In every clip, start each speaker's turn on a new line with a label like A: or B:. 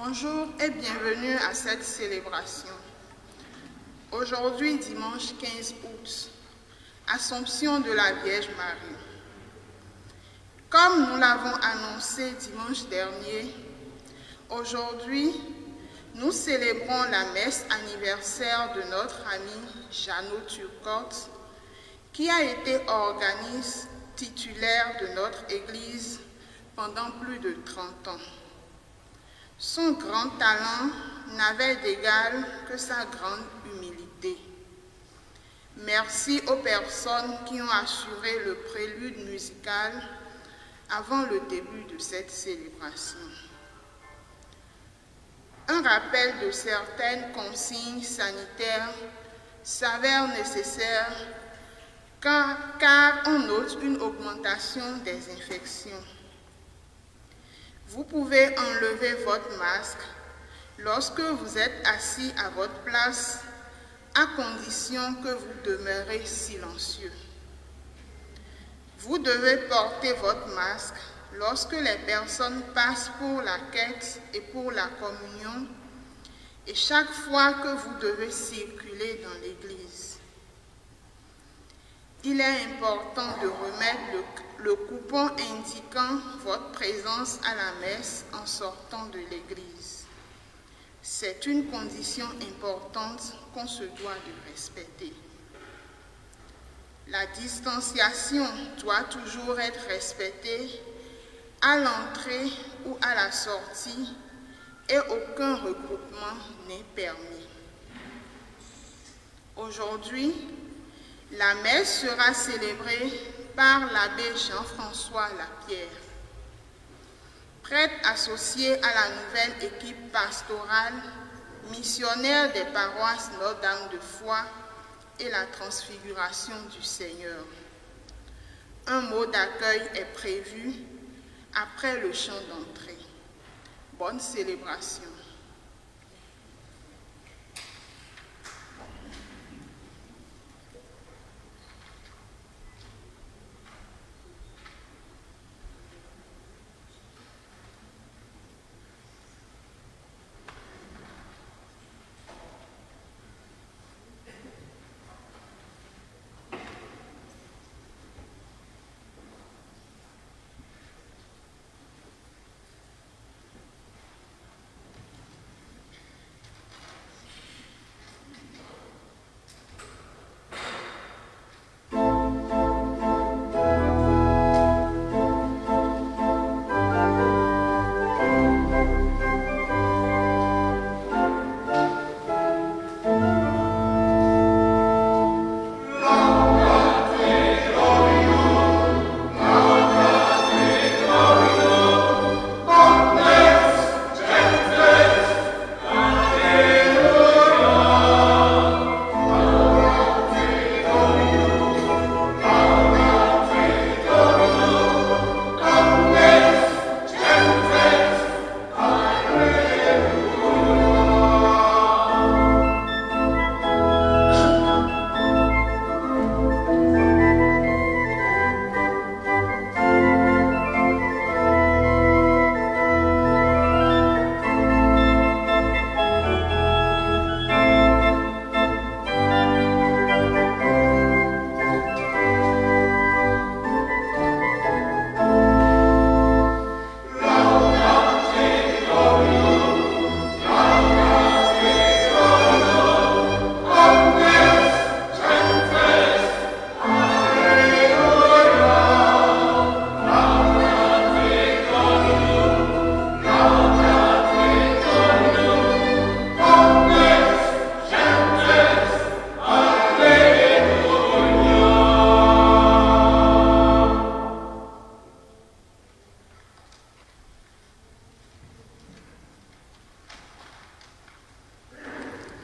A: Bonjour et bienvenue à cette célébration. Aujourd'hui, dimanche 15 août, Assomption de la Vierge Marie. Comme nous l'avons annoncé dimanche dernier, aujourd'hui, nous célébrons la messe anniversaire de notre ami Jeannot Turcotte, qui a été organiste titulaire de notre Église pendant plus de 30 ans. Son grand talent n'avait d'égal que sa grande humilité. Merci aux personnes qui ont assuré le prélude musical avant le début de cette célébration. Un rappel de certaines consignes sanitaires s'avère nécessaire car on note une augmentation des infections. Vous pouvez enlever votre masque lorsque vous êtes assis à votre place, à condition que vous demeurez silencieux. Vous devez porter votre masque lorsque les personnes passent pour la quête et pour la communion, et chaque fois que vous devez circuler dans l'église. Il est important de remettre le coupon indiquant votre présence à la messe en sortant de l'église. C'est une condition importante qu'on se doit de respecter. La distanciation doit toujours être respectée à l'entrée ou à la sortie et aucun regroupement n'est permis. Aujourd'hui, la messe sera célébrée par l'abbé Jean-François Lapierre, prêtre associé à la nouvelle équipe pastorale, missionnaire des paroisses Notre-Dame de Foi et la Transfiguration du Seigneur. Un mot d'accueil est prévu après le chant d'entrée. Bonne célébration.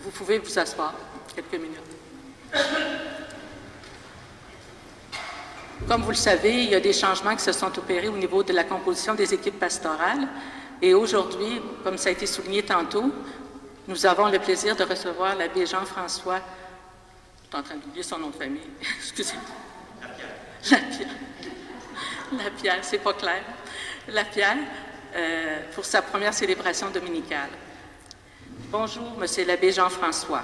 B: Vous pouvez vous asseoir quelques minutes. Comme vous le savez, il y a des changements qui se sont opérés au niveau de la composition des équipes pastorales. Et aujourd'hui, comme ça a été souligné tantôt, nous avons le plaisir de recevoir l'abbé Jean-François, je suis en train d'oublier son nom de famille, excusez-moi. Lapierre, c'est pas clair. Lapierre, pour sa première célébration dominicale. Bonjour, Monsieur l'abbé Jean-François.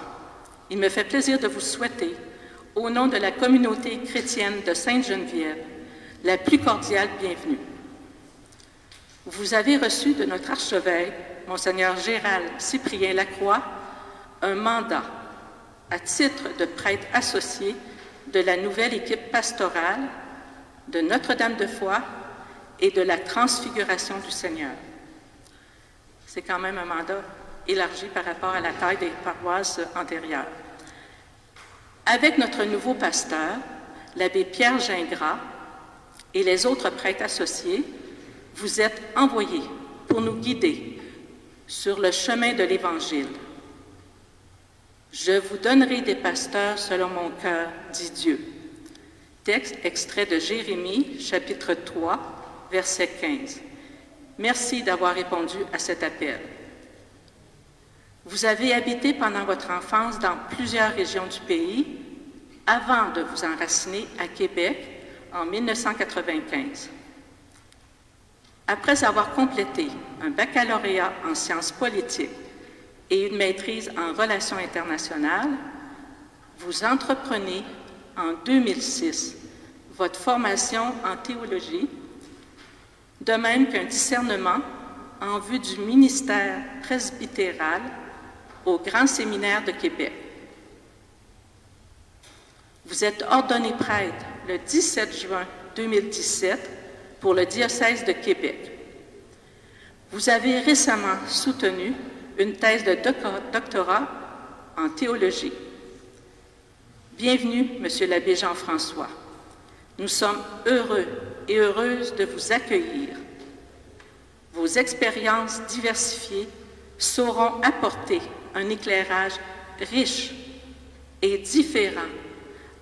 B: Il me fait plaisir de vous souhaiter, au nom de la communauté chrétienne de Sainte-Geneviève, la plus cordiale bienvenue. Vous avez reçu de notre archevêque, Monseigneur Gérald Cyprien Lacroix, un mandat à titre de prêtre associé de la nouvelle équipe pastorale de Notre-Dame-de-Foix et de la Transfiguration du Seigneur. C'est quand même un mandat élargi par rapport à la taille des paroisses antérieures. Avec notre nouveau pasteur, l'abbé Pierre Gingras et les autres prêtres associés, vous êtes envoyés pour nous guider sur le chemin de l'Évangile. Je vous donnerai des pasteurs selon mon cœur, dit Dieu. Texte extrait de Jérémie, chapitre 3, verset 15. Merci d'avoir répondu à cet appel. Vous avez habité pendant votre enfance dans plusieurs régions du pays avant de vous enraciner à Québec en 1995. Après avoir complété un baccalauréat en sciences politiques et une maîtrise en relations internationales, vous entreprenez en 2006 votre formation en théologie, de même qu'un discernement en vue du ministère presbytéral au Grand Séminaire de Québec. Vous êtes ordonné prêtre le 17 juin 2017 pour le diocèse de Québec. Vous avez récemment soutenu une thèse de doctorat en théologie. Bienvenue, Monsieur l'abbé Jean-François. Nous sommes heureux et heureuses de vous accueillir. Vos expériences diversifiées sauront apporter un éclairage riche et différent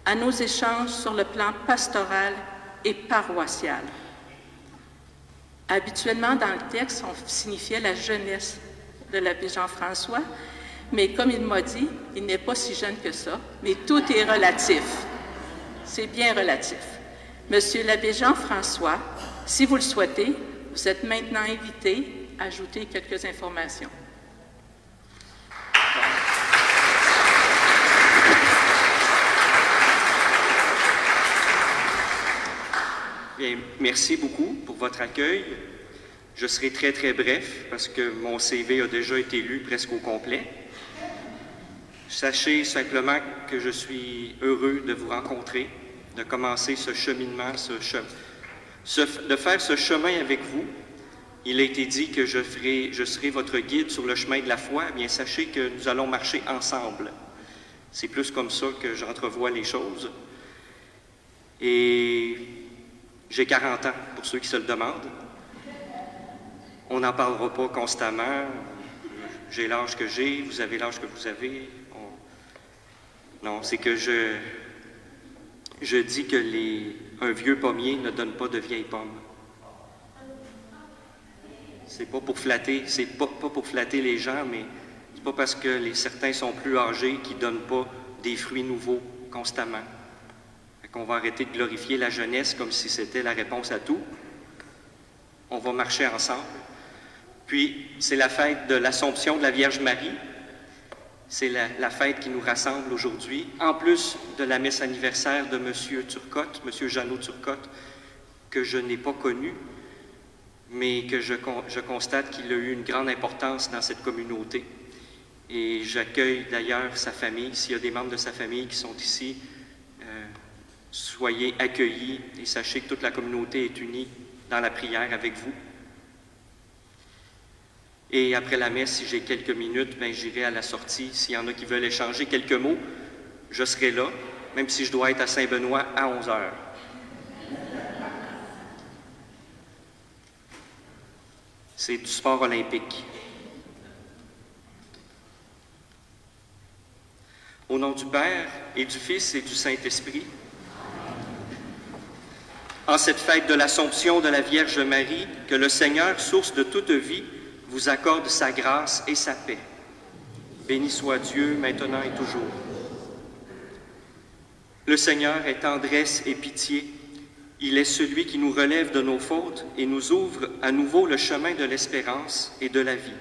B: à nos échanges sur le plan pastoral et paroissial. Habituellement, dans le texte, on signifiait la jeunesse de l'abbé Jean-François, mais comme il m'a dit, il n'est pas si jeune que ça, mais tout est relatif. C'est bien relatif. Monsieur l'abbé Jean-François, si vous le souhaitez, vous êtes maintenant invité à ajouter quelques informations.
C: Bien, merci beaucoup pour votre accueil. Je serai très, très bref parce que mon CV a déjà été lu presque au complet. Sachez simplement que je suis heureux de vous rencontrer, de commencer ce cheminement, de faire ce chemin avec vous. Il a été dit que je serai votre guide sur le chemin de la foi. Eh bien, sachez que nous allons marcher ensemble. C'est plus comme ça que j'entrevois les choses. Et j'ai 40 ans, pour ceux qui se le demandent. On n'en parlera pas constamment. J'ai l'âge que j'ai, vous avez l'âge que vous avez. Non, c'est que je dis que un vieux pommier ne donne pas de vieilles pommes. C'est pas pour flatter, c'est pas pour flatter les gens, mais c'est pas parce que certains sont plus âgés qu'ils ne donnent pas des fruits nouveaux constamment. Qu'on va arrêter de glorifier la jeunesse comme si c'était la réponse à tout. On va marcher ensemble. Puis, c'est la fête de l'Assomption de la Vierge Marie. C'est la fête qui nous rassemble aujourd'hui, en plus de la messe anniversaire de M. Turcotte, M. Jeannot Turcotte, que je n'ai pas connu, mais que je constate qu'il a eu une grande importance dans cette communauté. Et j'accueille d'ailleurs sa famille. S'il y a des membres de sa famille qui sont ici, soyez accueillis et sachez que toute la communauté est unie dans la prière avec vous. Et après la messe, si j'ai quelques minutes, bien, j'irai à la sortie. S'il y en a qui veulent échanger quelques mots, je serai là, même si je dois être à Saint-Benoît à 11h. C'est du sport olympique. Au nom du Père et du Fils et du Saint-Esprit, en cette fête de l'Assomption de la Vierge Marie, que le Seigneur, source de toute vie, vous accorde sa grâce et sa paix. Béni soit Dieu, maintenant et toujours. Le Seigneur ait tendresse et pitié, Il est celui qui nous relève de nos fautes et nous ouvre à nouveau le chemin de l'espérance et de la vie.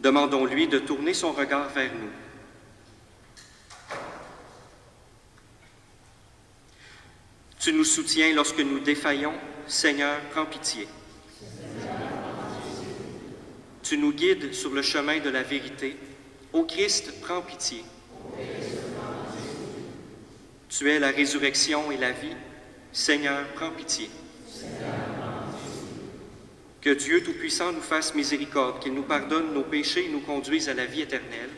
C: Demandons-lui de tourner son regard vers nous. Tu nous soutiens lorsque nous défaillons. Seigneur, prends pitié. Tu nous guides sur le chemin de la vérité. Ô Christ, prends pitié. Tu es la résurrection et la vie. Seigneur, prends pitié. Que Dieu Tout-Puissant nous fasse miséricorde, qu'il nous pardonne nos péchés et nous conduise à la vie éternelle.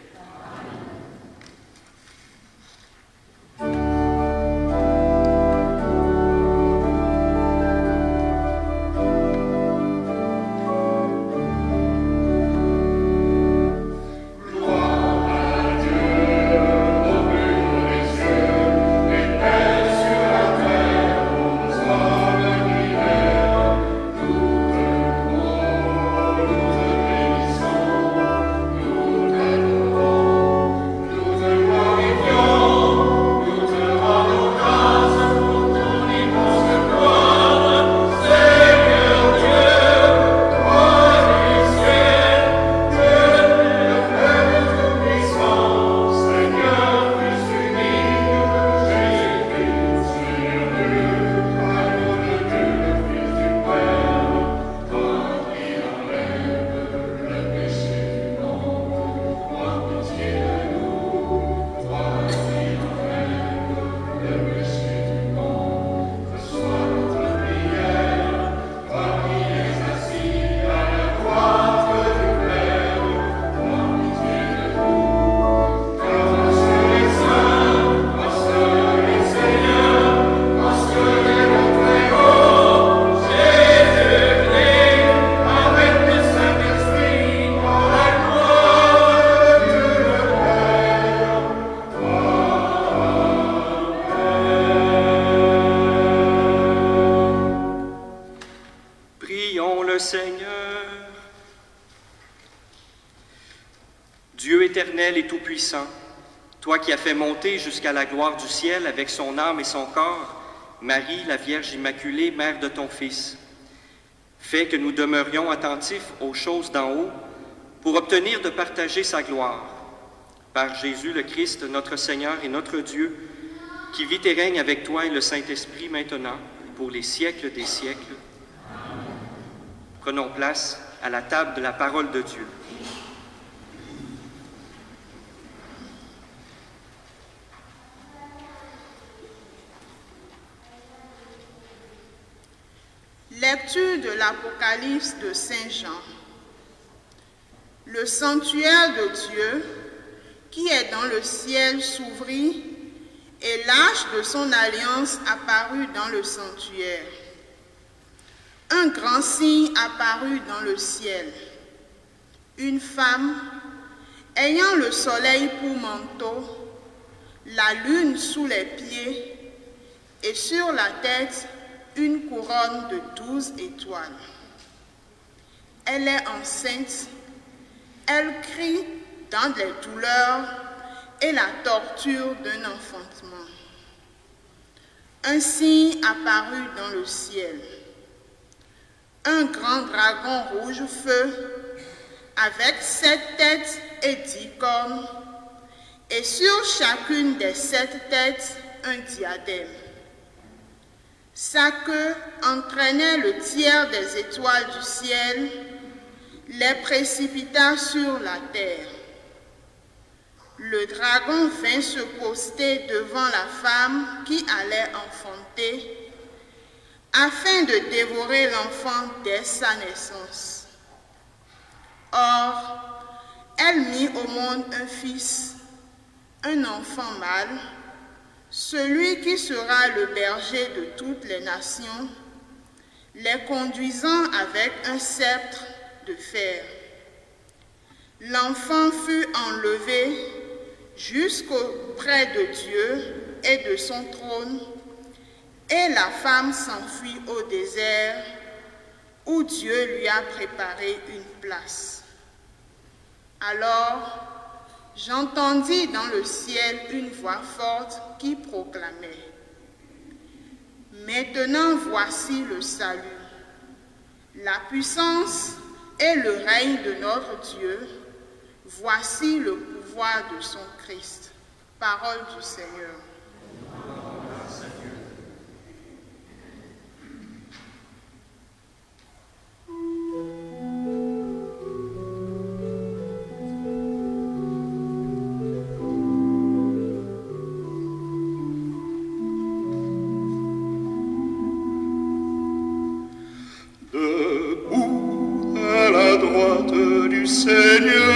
C: Dieu éternel et tout-puissant, toi qui as fait monter jusqu'à la gloire du ciel avec son âme et son corps, Marie, la Vierge Immaculée, mère de ton Fils, fais que nous demeurions attentifs aux choses d'en haut pour obtenir de partager sa gloire. Par Jésus le Christ, notre Seigneur et notre Dieu, qui vit et règne avec toi et le Saint-Esprit maintenant, pour les siècles des siècles. Prenons place à la table de la parole de Dieu.
A: Lecture de l'Apocalypse de Saint Jean. Le sanctuaire de Dieu, qui est dans le ciel, s'ouvrit, et l'arche de son alliance apparut dans le sanctuaire. Un grand signe apparut dans le ciel. Une femme, ayant le soleil pour manteau, la lune sous les pieds, et sur la tête, une couronne de 12 étoiles. Elle est enceinte, elle crie dans les douleurs et la torture d'un enfantement. Un signe apparut dans le ciel. Un grand dragon rouge feu, avec 7 têtes et 10 cornes, et sur chacune des 7 têtes un diadème. Sa queue entraînait le tiers des étoiles du ciel, les précipita sur la terre. Le dragon vint se poster devant la femme qui allait enfanter, afin de dévorer l'enfant dès sa naissance. Or, elle mit au monde un fils, un enfant mâle, celui qui sera le berger de toutes les nations, les conduisant avec un sceptre de fer. L'enfant fut enlevé jusqu'auprès de Dieu et de son trône, et la femme s'enfuit au désert, où Dieu lui a préparé une place. Alors, j'entendis dans le ciel une voix forte qui proclamait : Maintenant voici le salut, la puissance et le règne de notre Dieu. Voici le pouvoir de son Christ. Parole du Seigneur.
D: Debout à la droite du Seigneur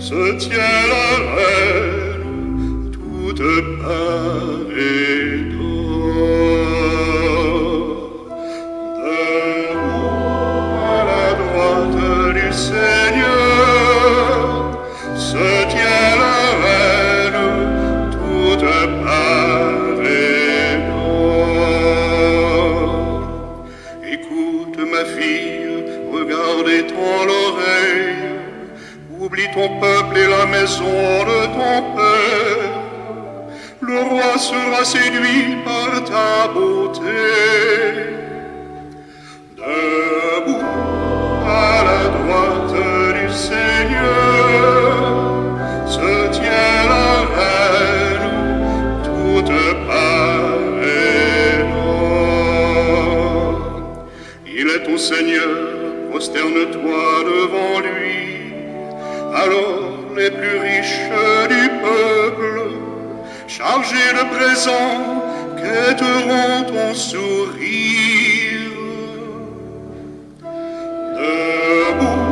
D: se tient la reine toute parée d'or. Debout à la droite du Seigneur se tient la reine toute parée d'or. Écoute ma fille, regarde et tends l'oreille. Oublie ton peuple et la maison de ton père. Le roi sera séduit par ta beauté. Debout à la droite du Seigneur se tient la reine toute parée d'or. Il est ton Seigneur, prosterne-toi devant lui. Alors les plus riches du peuple, chargés de présents, quêteront ton sourire. Debout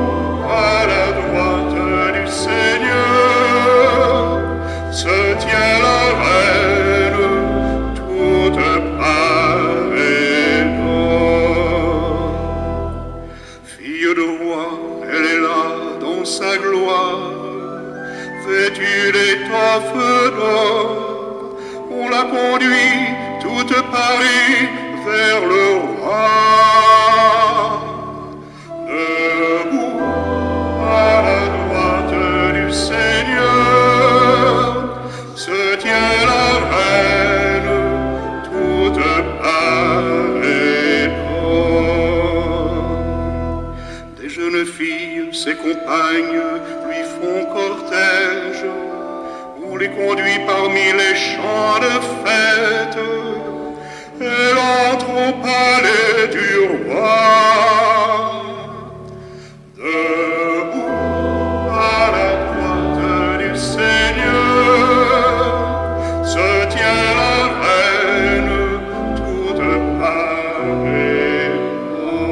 D: à la droite du Seigneur se tient la reine toute parée d'or. Fille de roi, elle est là dans sa gloire, vêtue d'étoffes d'or. On la conduit toute parée vers le roi. Debout à la droite du Seigneur se tient la reine toute parée d'or. Des jeunes filles, ses compagnes, lui font cortège. On les conduit parmi les champs de fête. Elle entre au palais du roi. Debout à la droite du Seigneur se tient la reine toute parée d'or.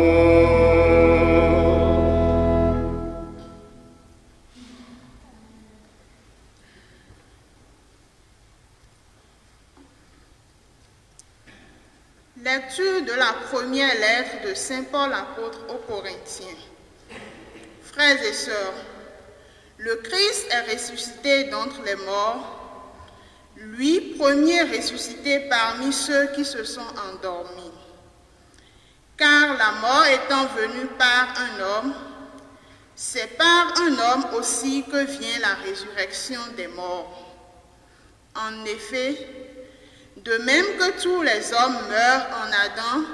A: Lecture de la première lettre de Saint Paul apôtre aux Corinthiens. Frères et sœurs, le Christ est ressuscité d'entre les morts, lui premier ressuscité parmi ceux qui se sont endormis. Car la mort étant venue par un homme, c'est par un homme aussi que vient la résurrection des morts. En effet, de même que tous les hommes meurent en Adam,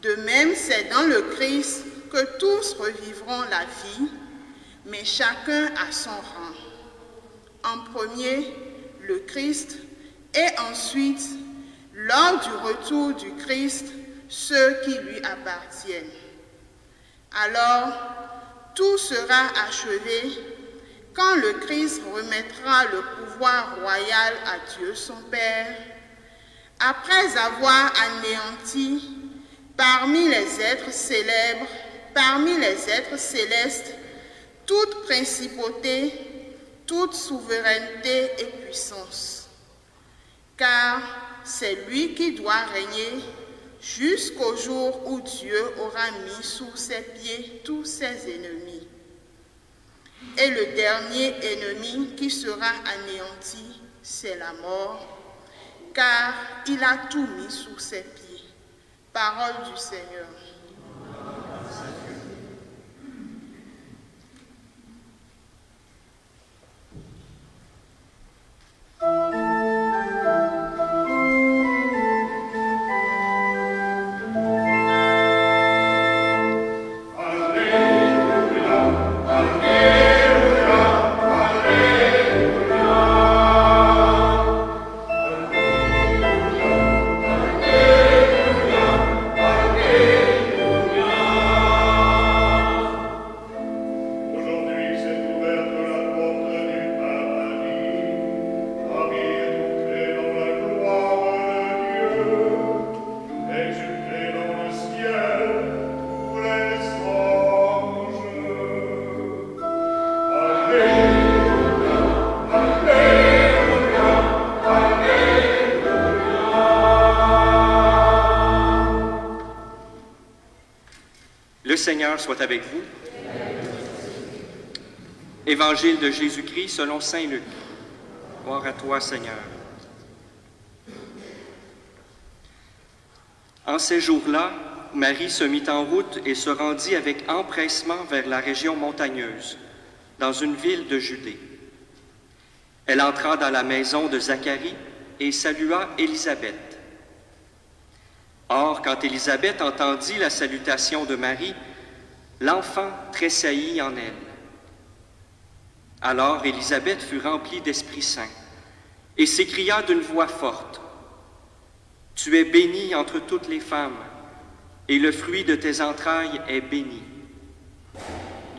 A: de même c'est dans le Christ que tous revivront la vie, mais chacun à son rang. En premier, le Christ, et ensuite, lors du retour du Christ, ceux qui lui appartiennent. Alors, tout sera achevé quand le Christ remettra le pouvoir royal à Dieu son Père, après avoir anéanti parmi les êtres célèbres, parmi les êtres célestes, toute principauté, toute souveraineté et puissance. Car c'est lui qui doit régner jusqu'au jour où Dieu aura mis sous ses pieds tous ses ennemis. Et le dernier ennemi qui sera anéanti, c'est la mort, car il a tout mis sous ses pieds. Parole du Seigneur.
C: Le Seigneur soit avec vous. Évangile de Jésus-Christ selon saint Luc. Gloire à toi, Seigneur. En ces jours-là, Marie se mit en route et se rendit avec empressement vers la région montagneuse, dans une ville de Judée. Elle entra dans la maison de Zacharie et salua Élisabeth. Or, quand Élisabeth entendit la salutation de Marie, l'enfant tressaillit en elle. Alors Élisabeth fut remplie d'Esprit Saint et s'écria d'une voix forte, « Tu es bénie entre toutes les femmes, et le fruit de tes entrailles est béni.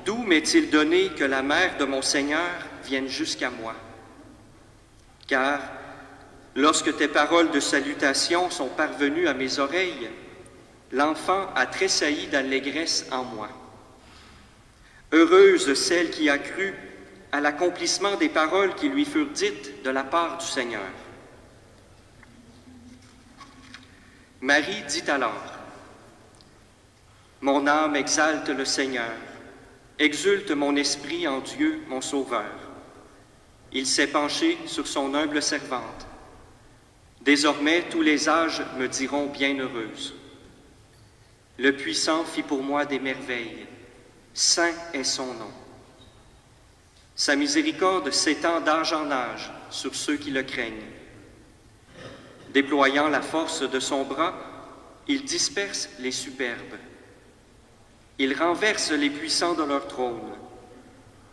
C: D'où m'est-il donné que la mère de mon Seigneur vienne jusqu'à moi? Car lorsque tes paroles de salutation sont parvenues à mes oreilles, l'enfant a tressailli d'allégresse en moi. Heureuse celle qui a cru à l'accomplissement des paroles qui lui furent dites de la part du Seigneur. » Marie dit alors, « Mon âme exalte le Seigneur, exulte mon esprit en Dieu, mon Sauveur. Il s'est penché sur son humble servante. Désormais, tous les âges me diront bienheureuse. Le Puissant fit pour moi des merveilles. Saint est son nom. Sa miséricorde s'étend d'âge en âge sur ceux qui le craignent. Déployant la force de son bras, il disperse les superbes. Il renverse les puissants de leur trône.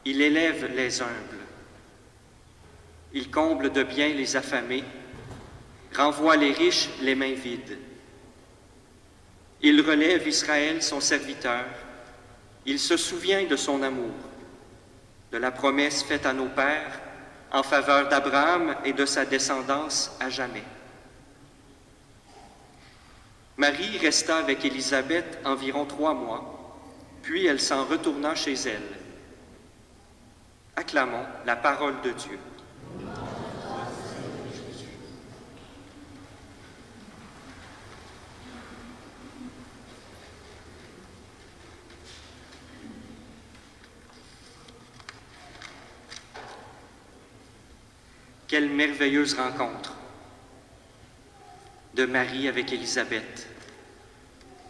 C: Il élève les humbles. Il comble de bien les affamés, renvoie les riches les mains vides. Il relève Israël, son serviteur. Il se souvient de son amour, de la promesse faite à nos pères en faveur d'Abraham et de sa descendance à jamais. Marie resta avec Élisabeth environ 3 mois, puis elle s'en retourna chez elle. Acclamons la parole de Dieu. Quelle merveilleuse rencontre de Marie avec Élisabeth,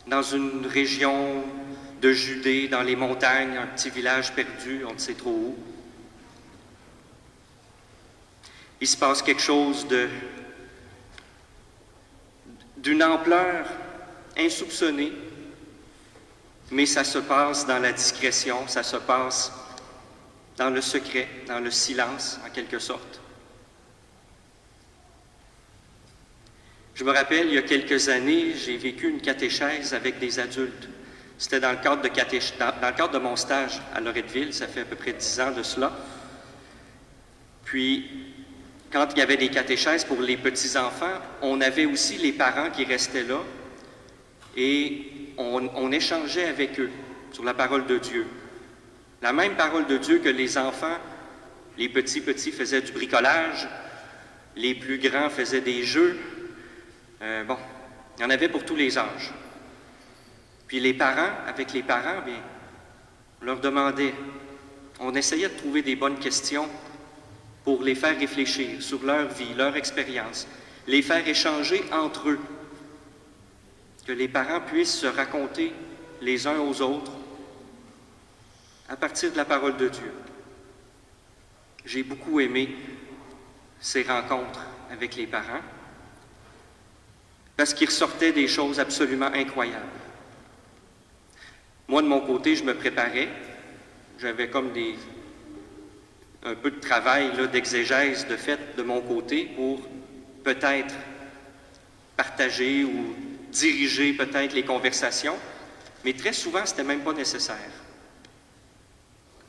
C: dans une région de Judée, dans les montagnes, un petit village perdu, on ne sait trop où. Il se passe quelque chose d'une ampleur insoupçonnée, mais ça se passe dans la discrétion, ça se passe dans le secret, dans le silence, en quelque sorte. Je me rappelle, il y a quelques années, j'ai vécu une catéchèse avec des adultes. C'était dans le cadre de mon stage à Loretteville, ça fait à peu près 10 ans de cela. Puis, quand il y avait des catéchèses pour les petits-enfants, on avait aussi les parents qui restaient là et on échangeait avec eux sur la parole de Dieu. La même parole de Dieu que les enfants, les petits faisaient du bricolage, les plus grands faisaient des jeux. Bon, il y en avait pour tous les âges. Puis les parents, avec les parents, bien, on leur demandait, on essayait de trouver des bonnes questions pour les faire réfléchir sur leur vie, leur expérience, les faire échanger entre eux, que les parents puissent se raconter les uns aux autres à partir de la parole de Dieu. J'ai beaucoup aimé ces rencontres avec les parents, parce qu'il ressortait des choses absolument incroyables. Moi, de mon côté, je me préparais. J'avais comme un peu de travail d'exégèse de fait de mon côté pour peut-être partager ou diriger peut-être les conversations, mais très souvent, c'était même pas nécessaire.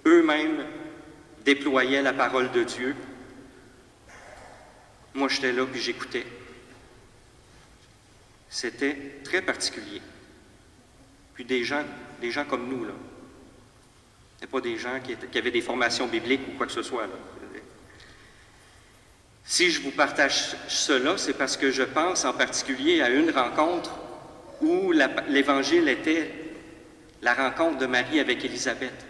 C: Eux-mêmes déployaient la parole de Dieu. Moi, j'étais là puis j'écoutais. C'était très particulier. Puis des gens comme nous, là. Ce pas des gens qui avaient des formations bibliques ou quoi que ce soit, là. Si je vous partage cela, c'est parce que je pense en particulier à une rencontre où l'Évangile était la rencontre de Marie avec Élisabeth.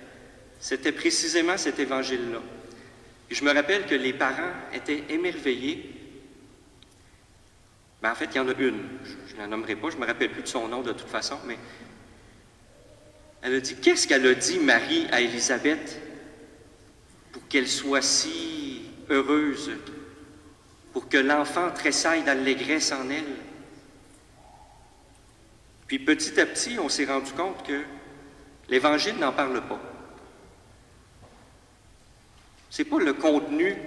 C: C'était précisément cet évangile-là. Je me rappelle que les parents étaient émerveillés. Ben, en fait, il y en a une. Je ne la nommerai pas, je ne me rappelle plus de son nom de toute façon, mais elle a dit, qu'est-ce qu'elle a dit, Marie, à Élisabeth, pour qu'elle soit si heureuse, pour que l'enfant tressaille d'allégresse en elle? Puis petit à petit, on s'est rendu compte que l'Évangile n'en parle pas. Ce n'est pas le contenu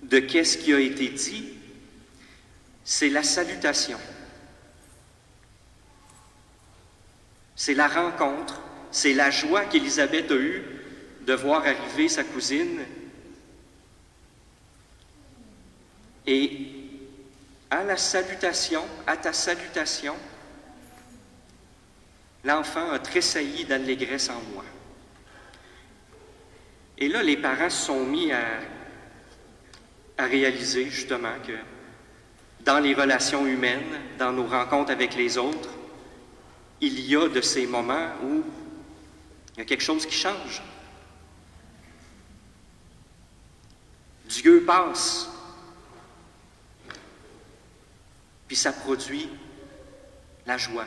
C: de qu'est-ce qui a été dit, c'est la salutation. C'est la rencontre, c'est la joie qu'Élisabeth a eue de voir arriver sa cousine. Et à la salutation, à ta salutation, l'enfant a tressailli d'allégresse en moi. Et là, les parents se sont mis à réaliser justement que dans les relations humaines, dans nos rencontres avec les autres, il y a de ces moments où il y a quelque chose qui change. Dieu passe, puis ça produit la joie.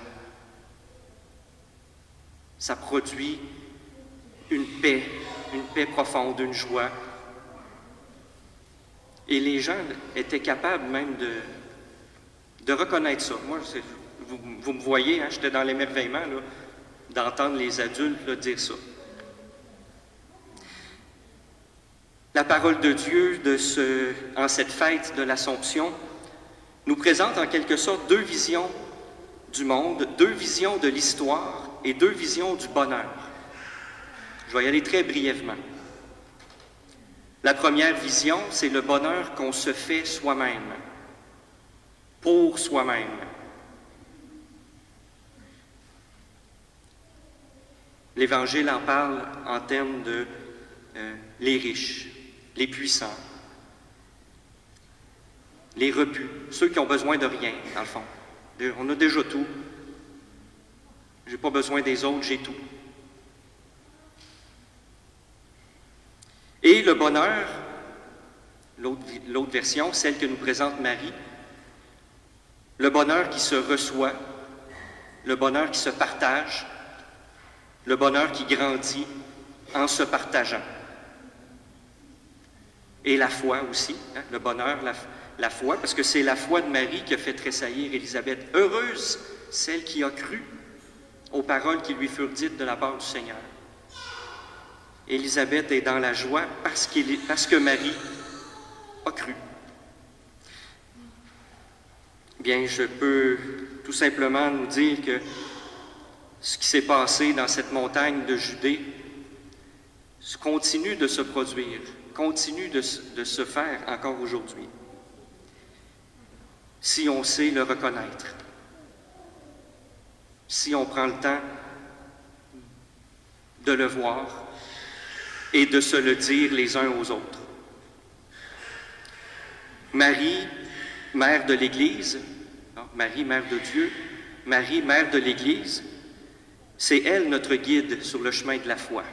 C: Ça produit une paix profonde, une joie. Et les gens étaient capables même de reconnaître ça. Moi, vous me voyez, hein, j'étais dans l'émerveillement d'entendre les adultes là, dire ça. La parole de Dieu en cette fête de l'Assomption nous présente en quelque sorte deux visions du monde, deux visions de l'histoire et deux visions du bonheur. Je vais y aller très brièvement. La première vision, c'est le bonheur qu'on se fait soi-même, pour soi-même. L'Évangile en parle en termes de les riches, les puissants, les repus, ceux qui ont besoin de rien, dans le fond. On a déjà tout. Je n'ai pas besoin des autres, j'ai tout. Et le bonheur, l'autre version, celle que nous présente Marie, le bonheur qui se reçoit, le bonheur qui se partage, le bonheur qui grandit en se partageant. Et la foi aussi, hein, le bonheur, la foi, parce que c'est la foi de Marie qui a fait tressaillir Élisabeth. Heureuse celle qui a cru aux paroles qui lui furent dites de la part du Seigneur. Élisabeth est dans la joie parce que Marie a cru. Bien, je peux tout simplement nous dire que ce qui s'est passé dans cette montagne de Judée continue de se produire, continue de se faire encore aujourd'hui, si on sait le reconnaître, si on prend le temps de le voir et de se le dire les uns aux autres. Marie, mère de l'Église, Marie, mère de Dieu, Marie, mère de l'Église, c'est elle notre guide sur le chemin de la foi.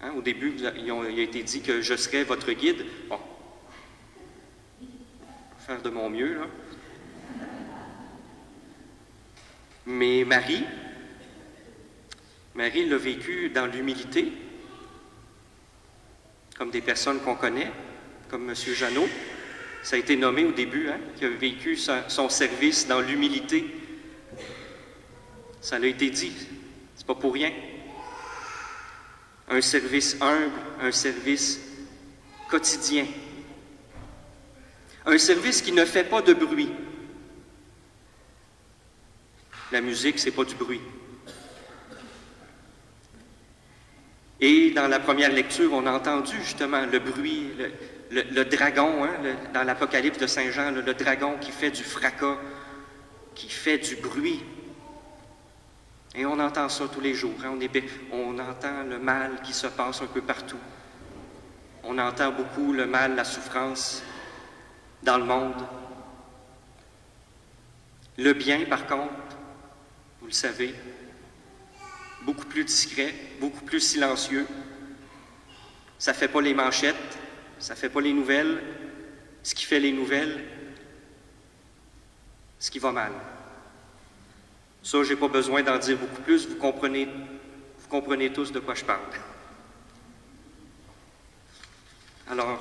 C: Hein, au début, il a été dit que je serais votre guide. Bon, je vais faire de mon mieux, là. Mais Marie l'a vécu dans l'humilité, comme des personnes qu'on connaît, comme M. Jeannot. Ça a été nommé au début, hein, qui a vécu son service dans l'humilité. Ça l'a été dit, c'est pas pour rien. Un service humble, un service quotidien. Un service qui ne fait pas de bruit. La musique, c'est pas du bruit. Et dans la première lecture, on a entendu justement le bruit, le dragon, hein, dans l'Apocalypse de Saint Jean, le dragon qui fait du fracas, qui fait du bruit. Et on entend ça tous les jours. Hein, on entend le mal qui se passe un peu partout. On entend beaucoup le mal, la souffrance dans le monde. Le bien, par contre, vous le savez, beaucoup plus discret, beaucoup plus silencieux. Ça ne fait pas les manchettes, ça ne fait pas les nouvelles. Ce qui fait les nouvelles, ce qui va mal. Ça, je n'ai pas besoin d'en dire beaucoup plus, vous comprenez tous de quoi je parle. Alors,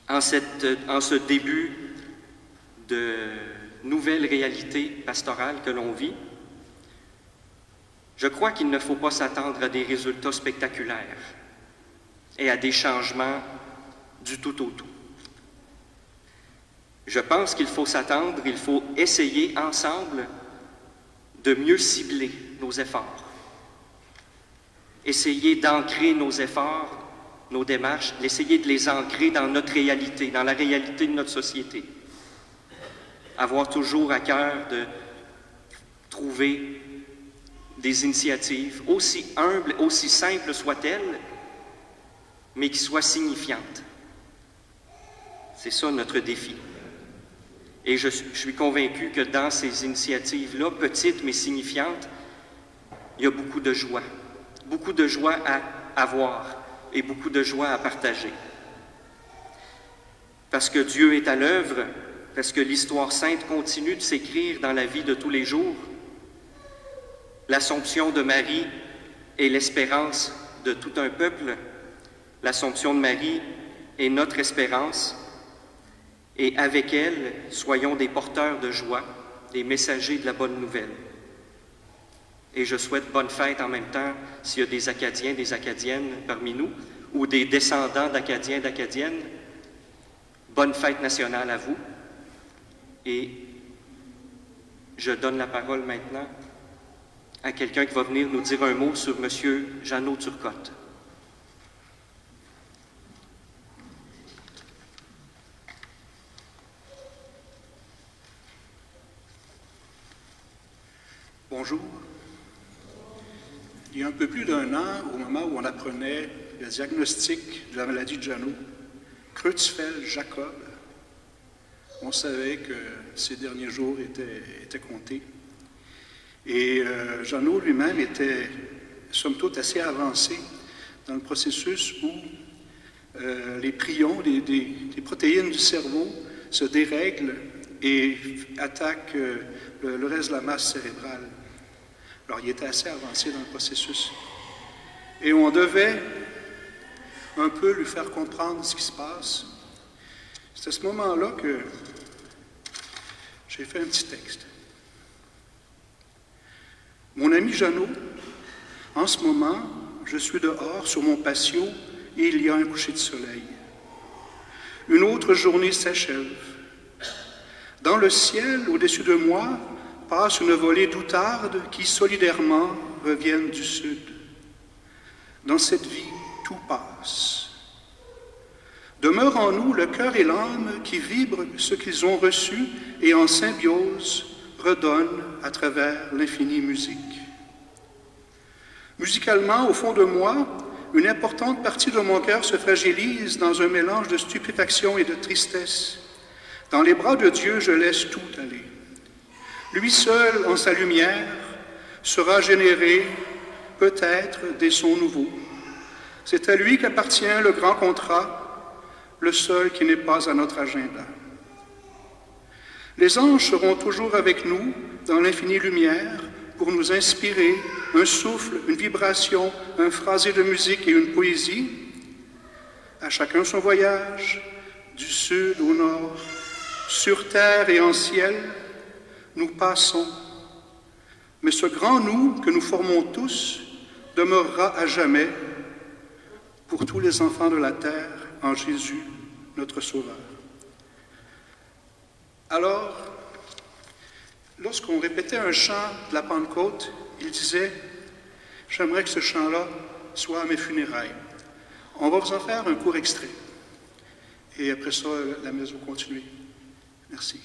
C: en ce début de nouvelle réalité pastorale que l'on vit, je crois qu'il ne faut pas s'attendre à des résultats spectaculaires et à des changements du tout au tout. Je pense qu'il faut s'attendre, il faut essayer ensemble de mieux cibler nos efforts, essayer d'ancrer nos efforts, nos démarches, essayer de les ancrer dans notre réalité, dans la réalité de notre société. Avoir toujours à cœur de trouver des initiatives, aussi humbles, aussi simples soient-elles, mais qui soient signifiantes. C'est ça notre défi. Et je suis convaincu que dans ces initiatives-là, petites mais signifiantes, il y a beaucoup de joie à avoir et beaucoup de joie à partager. Parce que Dieu est à l'œuvre, parce que l'histoire sainte continue de s'écrire dans la vie de tous les jours, l'Assomption de Marie est l'espérance de tout un peuple. L'Assomption de Marie est notre espérance. Et avec elle, soyons des porteurs de joie, des messagers de la bonne nouvelle. Et je souhaite bonne fête en même temps s'il y a des Acadiens, des Acadiennes parmi nous, ou des descendants d'Acadiens, d'Acadiennes. Bonne fête nationale à vous. Et je donne la parole maintenant à quelqu'un qui va venir nous dire un mot sur M. Jeannot Turcotte.
E: Bonjour. Il y a un peu plus d'un an, au moment où on apprenait le diagnostic de la maladie de Jeannot, Creutzfeldt-Jacob, on savait que ces derniers jours étaient comptés. Et Jeannot lui-même était, somme toute, assez avancé dans le processus où les prions, les protéines du cerveau se dérèglent et attaquent le reste de la masse cérébrale. Alors, il était assez avancé dans le processus. Et on devait un peu lui faire comprendre ce qui se passe. C'est à ce moment-là que j'ai fait un petit texte. Mon ami Jeannot, en ce moment, je suis dehors sur mon patio et il y a un coucher de soleil. Une autre journée s'achève. Dans le ciel, au-dessus de moi, passe une volée d'outardes qui, solidairement, reviennent du sud. Dans cette vie, tout passe. Demeure en nous le cœur et l'âme qui vibrent ce qu'ils ont reçu et en symbiose redonnent à travers l'infinie musique. Musicalement, au fond de moi, une importante partie de mon cœur se fragilise dans un mélange de stupéfaction et de tristesse. Dans les bras de Dieu, je laisse tout aller. Lui seul, en sa lumière, sera généré peut-être des sons nouveaux. C'est à lui qu'appartient le grand contrat, le seul qui n'est pas à notre agenda. Les anges seront toujours avec nous dans l'infinie lumière pour nous inspirer un souffle, une vibration, un phrasé de musique et une poésie. À chacun son voyage, du sud au nord, sur terre et en ciel, nous passons. Mais ce grand nous que nous formons tous demeurera à jamais pour tous les enfants de la terre en Jésus, notre Sauveur. Alors, lorsqu'on répétait un chant de la Pentecôte, il disait « J'aimerais que ce chant-là soit à mes funérailles ». On va vous en faire un court extrait. Et après ça, la messe va continuer. Merci.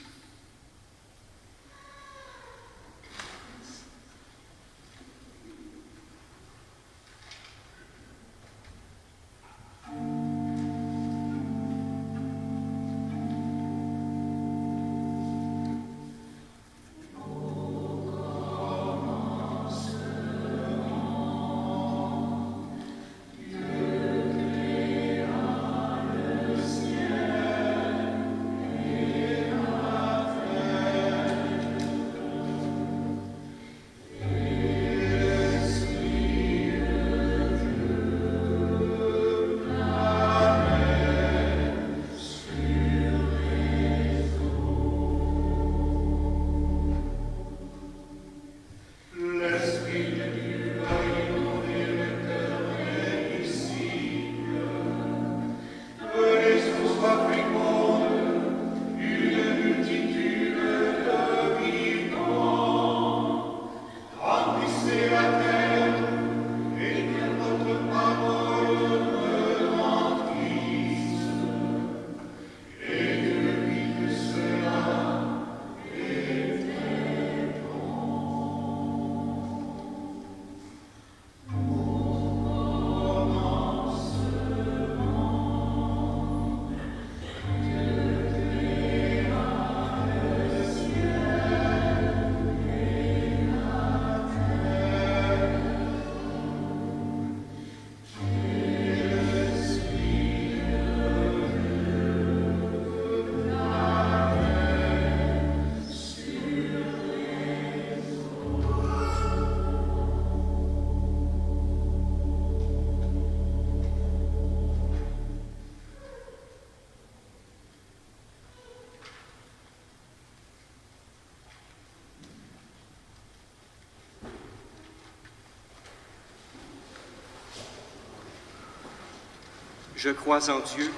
C: Je crois en Dieu,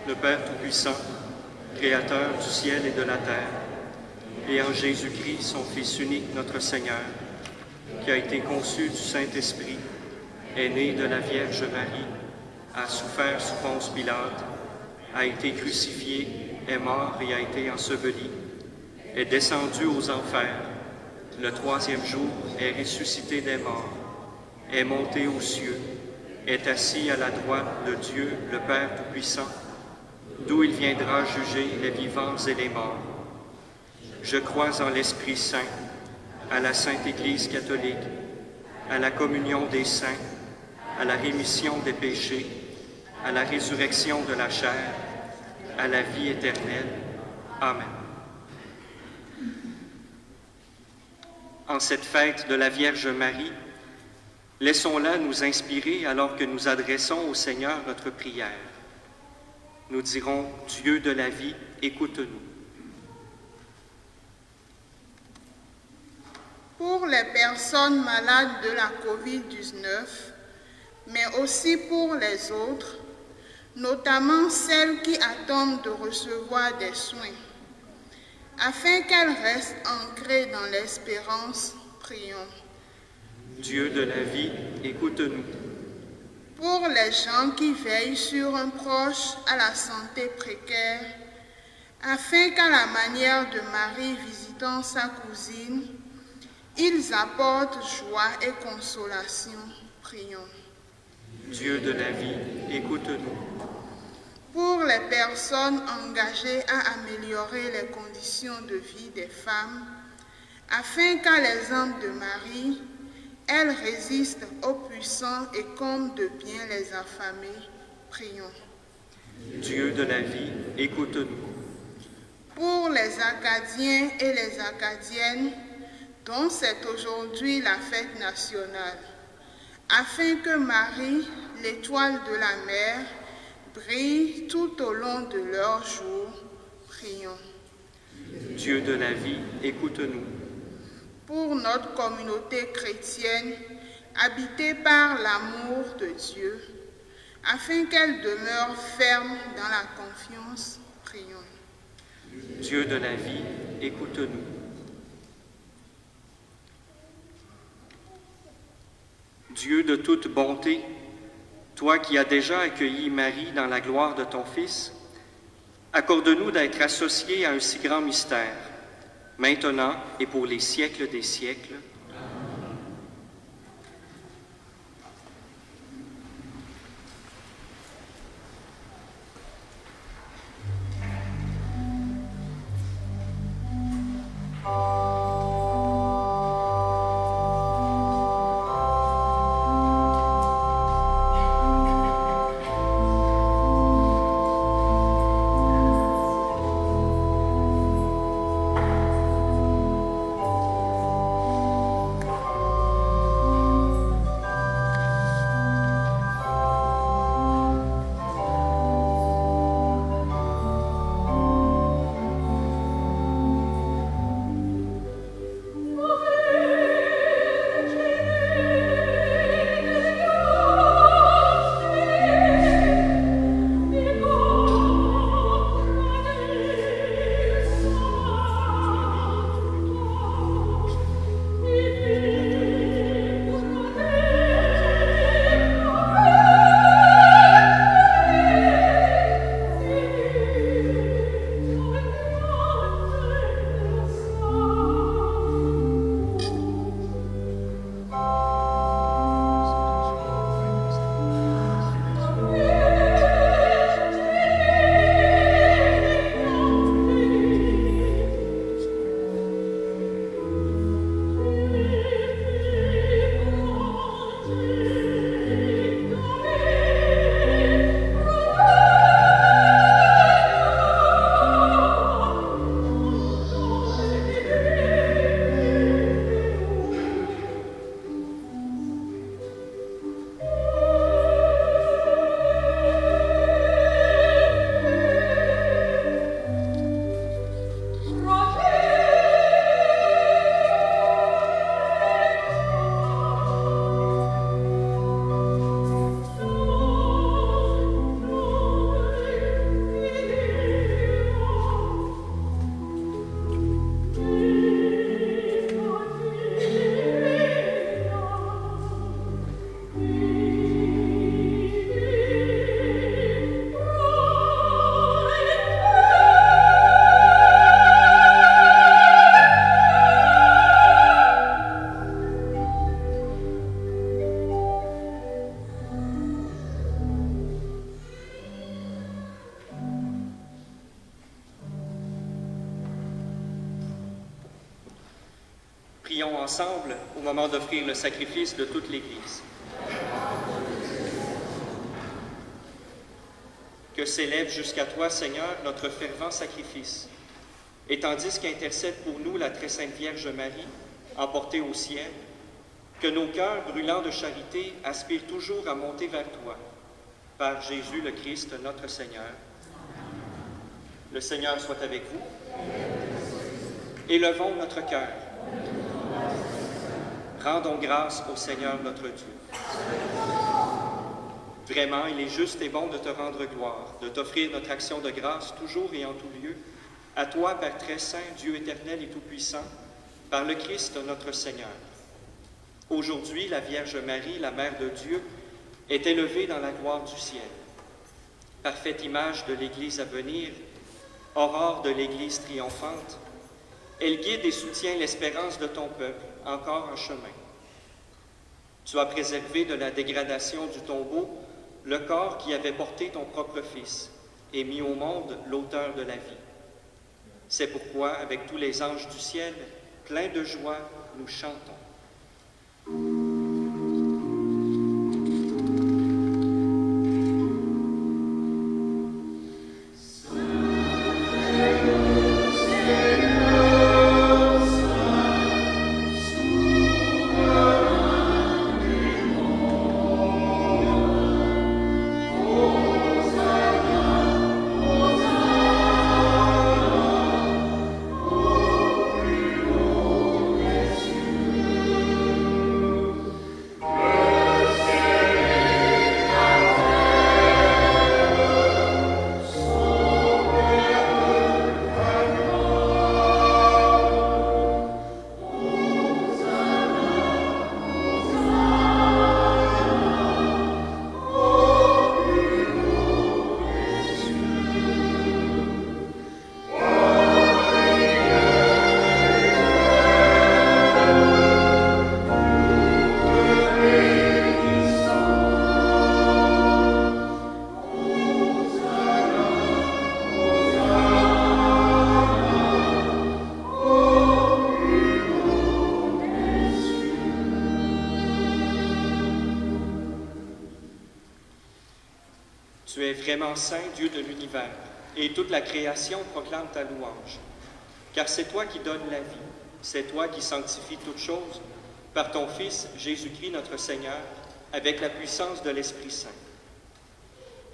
C: le Père Tout-Puissant, Créateur du ciel et de la terre, et en Jésus-Christ, son Fils unique, notre Seigneur, qui a été conçu du Saint-Esprit, est né de la Vierge Marie, a souffert sous Ponce Pilate, a été crucifié, est mort et a été enseveli, est descendu aux enfers, le troisième jour est ressuscité des morts, est monté aux cieux, est assis à la droite de Dieu, le Père Tout-Puissant, d'où il viendra juger les vivants et les morts. Je crois en l'Esprit Saint, à la Sainte Église catholique, à la communion des saints, à la rémission des péchés, à la résurrection de la chair, à la vie éternelle. Amen. En cette fête de la Vierge Marie, laissons-la nous inspirer alors que nous adressons au Seigneur notre prière. Nous dirons, Dieu de la vie, écoute-nous.
A: Pour les personnes malades de la COVID-19, mais aussi pour les autres, notamment celles qui attendent de recevoir des soins. Afin qu'elles restent ancrées dans l'espérance, prions.
C: Dieu de la vie, écoute-nous.
A: Pour les gens qui veillent sur un proche à la santé précaire, afin qu'à la manière de Marie visitant sa cousine, ils apportent joie et consolation, prions.
C: Dieu de la vie, écoute-nous.
A: Pour les personnes engagées à améliorer les conditions de vie des femmes, afin qu'à l'exemple de Marie, elles résistent aux puissants et comblent de bien les affamés, prions.
C: Dieu de la vie, écoute-nous.
A: Pour les Acadiens et les Acadiennes, dont c'est aujourd'hui la fête nationale, afin que Marie, l'étoile de la mer, brille tout au long de leur jour, prions.
C: Dieu de la vie, écoute-nous.
A: Pour notre communauté chrétienne, habitée par l'amour de Dieu, afin qu'elle demeure ferme dans la confiance, prions.
C: Dieu de la vie, écoute-nous. Dieu de toute bonté, toi qui as déjà accueilli Marie dans la gloire de ton Fils, accorde-nous d'être associés à un si grand mystère, maintenant et pour les siècles des siècles. prions ensemble au moment d'offrir le sacrifice de toute l'Église. Que s'élève jusqu'à toi, Seigneur, notre fervent sacrifice, et tandis qu'intercède pour nous la très sainte Vierge Marie, emportée au ciel, que nos cœurs brûlants de charité aspirent toujours à monter vers toi, par Jésus le Christ, notre Seigneur. Le Seigneur soit avec vous. Élevons notre cœur. Rendons grâce au Seigneur notre Dieu. Vraiment, il est juste et bon de te rendre gloire, de t'offrir notre action de grâce toujours et en tout lieu, à toi, Père très saint, Dieu éternel et tout-puissant, par le Christ notre Seigneur. Aujourd'hui, la Vierge Marie, la Mère de Dieu, est élevée dans la gloire du ciel. Parfaite image de l'Église à venir, aurore de l'Église triomphante, elle guide et soutient l'espérance de ton peuple, encore en chemin. Tu as préservé de la dégradation du tombeau le corps qui avait porté ton propre Fils et mis au monde l'auteur de la vie. C'est pourquoi, avec tous les anges du ciel, pleins de joie, nous chantons. Tu es vraiment saint, Dieu de l'univers, et toute la création proclame ta louange. Car c'est toi qui donnes la vie, c'est toi qui sanctifies toutes choses par ton Fils, Jésus-Christ notre Seigneur, avec la puissance de l'Esprit Saint.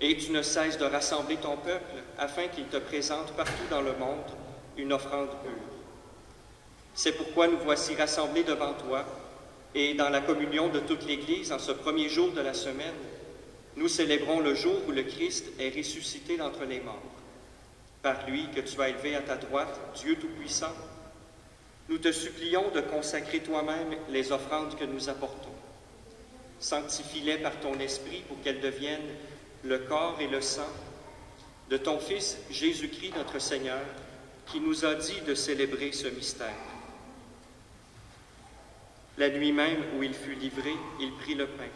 C: Et tu ne cesses de rassembler ton peuple afin qu'il te présente partout dans le monde une offrande pure. C'est pourquoi nous voici rassemblés devant toi, et dans la communion de toute l'Église, en ce premier jour de la semaine, nous célébrons le jour où le Christ est ressuscité d'entre les morts. Par lui que tu as élevé à ta droite, Dieu Tout-Puissant, nous te supplions de consacrer toi-même les offrandes que nous apportons. Sanctifie-les par ton Esprit pour qu'elles deviennent le corps et le sang de ton Fils Jésus-Christ notre Seigneur, qui nous a dit de célébrer ce mystère. La nuit même où il fut livré, il prit le pain.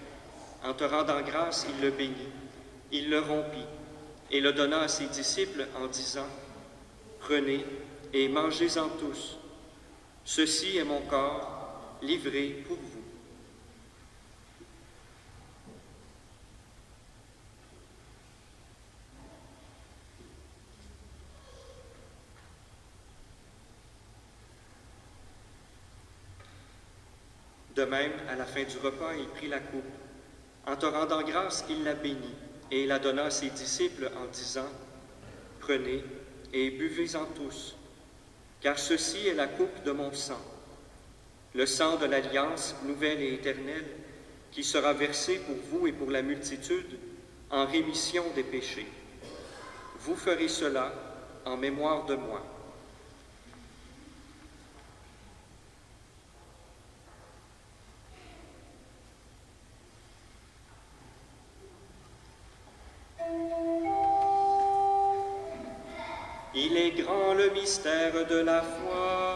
C: En te rendant grâce, il le bénit, il le rompit et le donna à ses disciples en disant « Prenez et mangez-en tous. Ceci est mon corps livré pour vous. » De même, à la fin du repas, il prit la coupe. En te rendant grâce, il la bénit et la donna à ses disciples en disant « Prenez et buvez-en tous, car ceci est la coupe de mon sang, le sang de l'alliance nouvelle et éternelle, qui sera versé pour vous et pour la multitude en rémission des péchés. Vous ferez cela en mémoire de moi. » Il est grand le mystère de la foi.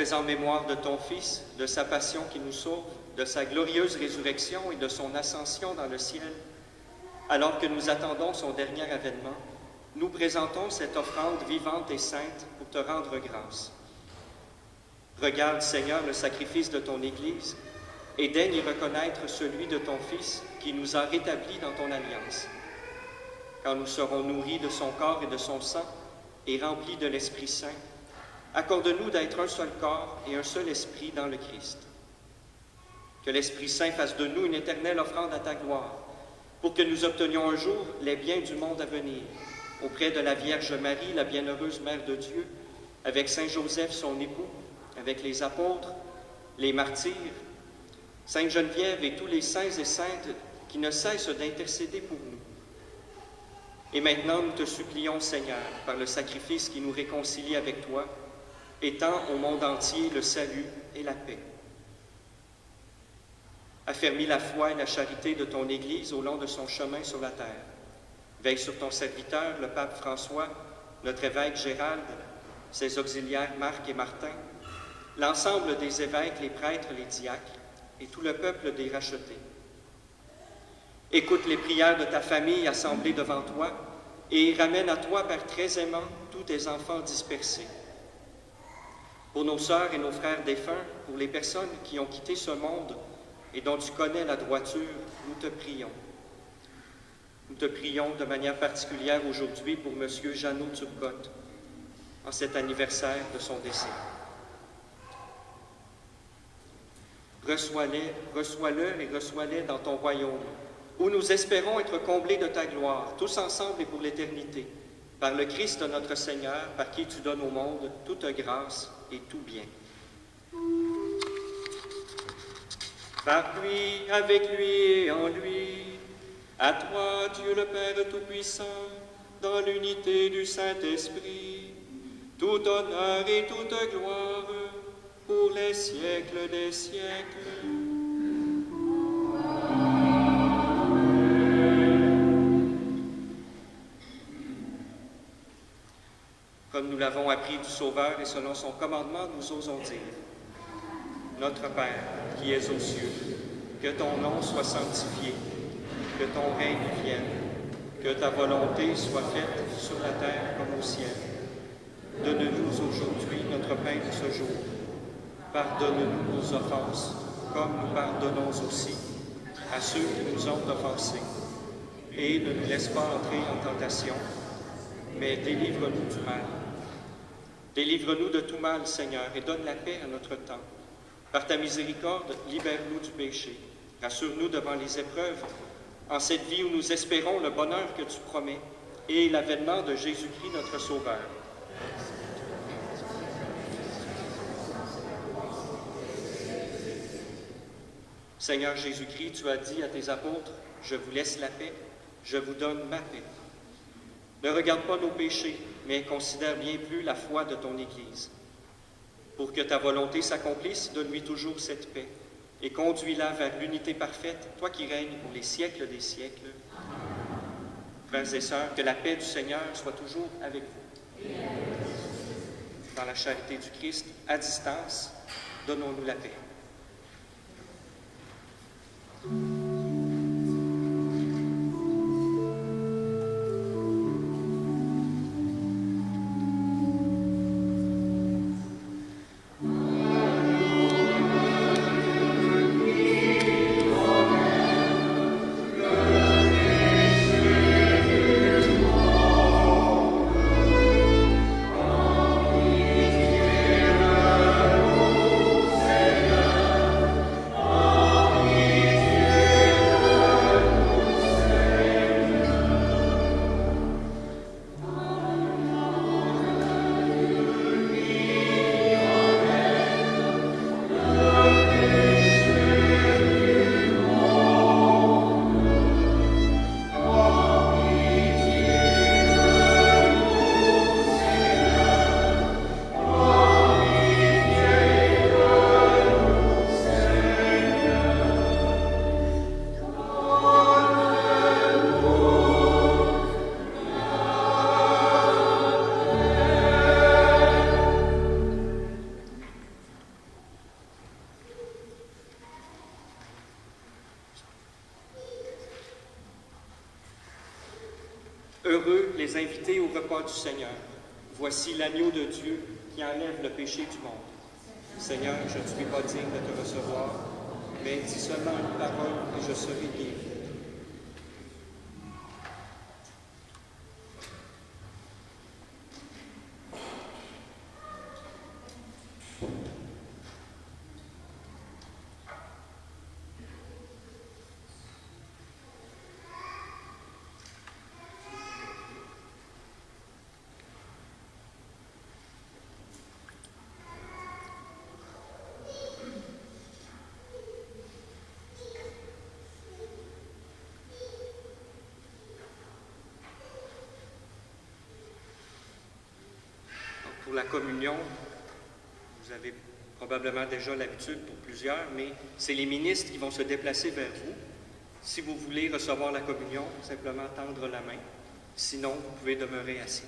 C: faisant mémoire de ton Fils, de sa passion qui nous sauve, de sa glorieuse résurrection et de son ascension dans le ciel, alors que nous attendons son dernier avènement, nous présentons cette offrande vivante et sainte pour te rendre grâce. Regarde, Seigneur, le sacrifice de ton Église et daigne y reconnaître celui de ton Fils qui nous a rétablis dans ton alliance. Quand nous serons nourris de son corps et de son sang et remplis de l'Esprit Saint, accorde-nous d'être un seul corps et un seul esprit dans le Christ. Que l'Esprit Saint fasse de nous une éternelle offrande à ta gloire, pour que nous obtenions un jour les biens du monde à venir, auprès de la Vierge Marie, la bienheureuse Mère de Dieu, avec Saint Joseph, son époux, avec les apôtres, les martyrs, Sainte Geneviève et tous les saints et saintes qui ne cessent d'intercéder pour nous. Et maintenant, nous te supplions, Seigneur, par le sacrifice qui nous réconcilie avec toi, étends au monde entier le salut et la paix. Affermis la foi et la charité de ton Église au long de son chemin sur la terre. Veille sur ton serviteur, le pape François, notre évêque Gérald, ses auxiliaires Marc et Martin, l'ensemble des évêques, les prêtres, les diacres et tout le peuple des rachetés. Écoute les prières de ta famille assemblée devant toi et ramène à toi, Père très aimant, tous tes enfants dispersés. Pour nos sœurs et nos frères défunts, pour les personnes qui ont quitté ce monde et dont tu connais la droiture, nous te prions. Nous te prions de manière particulière aujourd'hui pour M. Jeannot Turcotte, en cet anniversaire de son décès. Reçois-le et reçois-les dans ton royaume, où nous espérons être comblés de ta gloire, tous ensemble et pour l'éternité, par le Christ notre Seigneur, par qui tu donnes au monde toute grâce et tout bien. Par lui, avec lui et en lui, à toi, Dieu le Père Tout-Puissant, dans l'unité du Saint-Esprit, tout honneur et toute gloire, pour les siècles des siècles. Comme nous l'avons appris du Sauveur et selon son commandement, nous osons dire: Notre Père, qui es aux cieux, que ton nom soit sanctifié, que ton règne vienne, que ta volonté soit faite sur la terre comme au ciel. Donne-nous aujourd'hui notre pain de ce jour. Pardonne-nous nos offenses, comme nous pardonnons aussi à ceux qui nous ont offensés. Et ne nous laisse pas entrer en tentation, mais délivre-nous du mal. Délivre-nous de tout mal, Seigneur, et donne la paix à notre temps. Par ta miséricorde, libère-nous du péché. Rassure-nous devant les épreuves, en cette vie où nous espérons le bonheur que tu promets et l'avènement de Jésus-Christ, notre Sauveur. Seigneur Jésus-Christ, tu as dit à tes apôtres: « Je vous laisse la paix, je vous donne ma paix. » Ne regarde pas nos péchés, mais considère bien plus la foi de ton Église. Pour que ta volonté s'accomplisse, donne-lui toujours cette paix et conduis-la vers l'unité parfaite, toi qui règnes pour les siècles des siècles. Frères et sœurs, que la paix du Seigneur soit toujours avec vous. Dans la charité du Christ, à distance, donnons-nous la paix. Heureux les invités au repas du Seigneur. Voici l'agneau de Dieu qui enlève le péché du monde. Seigneur, je ne suis pas digne de te recevoir, mais dis seulement une parole et je serai guéri. Pour la communion, vous avez probablement déjà l'habitude pour plusieurs, mais c'est les ministres qui vont se déplacer vers vous. Si vous voulez recevoir la communion, simplement tendre la main. Sinon, vous pouvez demeurer assis.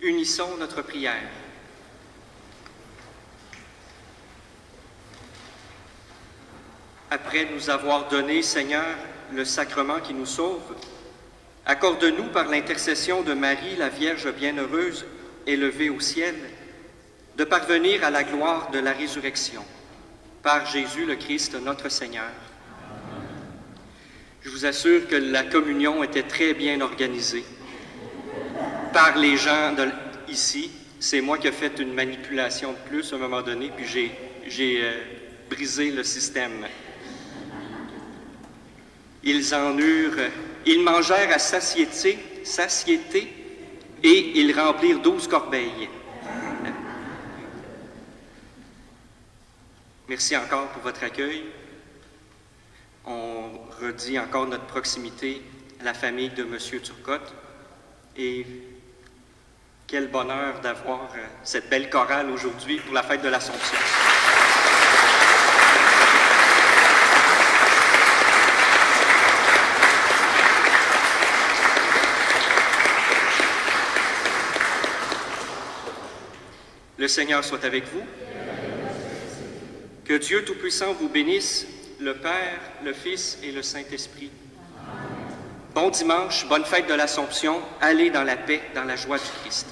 C: Unissons notre prière. Après nous avoir donné, Seigneur, le sacrement qui nous sauve, accorde-nous par l'intercession de Marie, la Vierge bienheureuse, élevée au ciel, de parvenir à la gloire de la résurrection. Par Jésus le Christ, notre Seigneur. Je vous assure que la communion était très bien organisée par les gens ici. C'est moi qui ai fait une manipulation de plus à un moment donné, puis j'ai brisé le système. Ils mangèrent à satiété, et ils remplirent 12 corbeilles. Merci encore pour votre accueil. On redit encore notre proximité à la famille de M. Turcotte. Et quel bonheur d'avoir cette belle chorale aujourd'hui pour la fête de l'Assomption. Le Seigneur soit avec vous. Que Dieu Tout-Puissant vous bénisse, le Père, le Fils et le Saint-Esprit. Bon dimanche, bonne fête de l'Assomption. Allez dans la paix, dans la joie du Christ.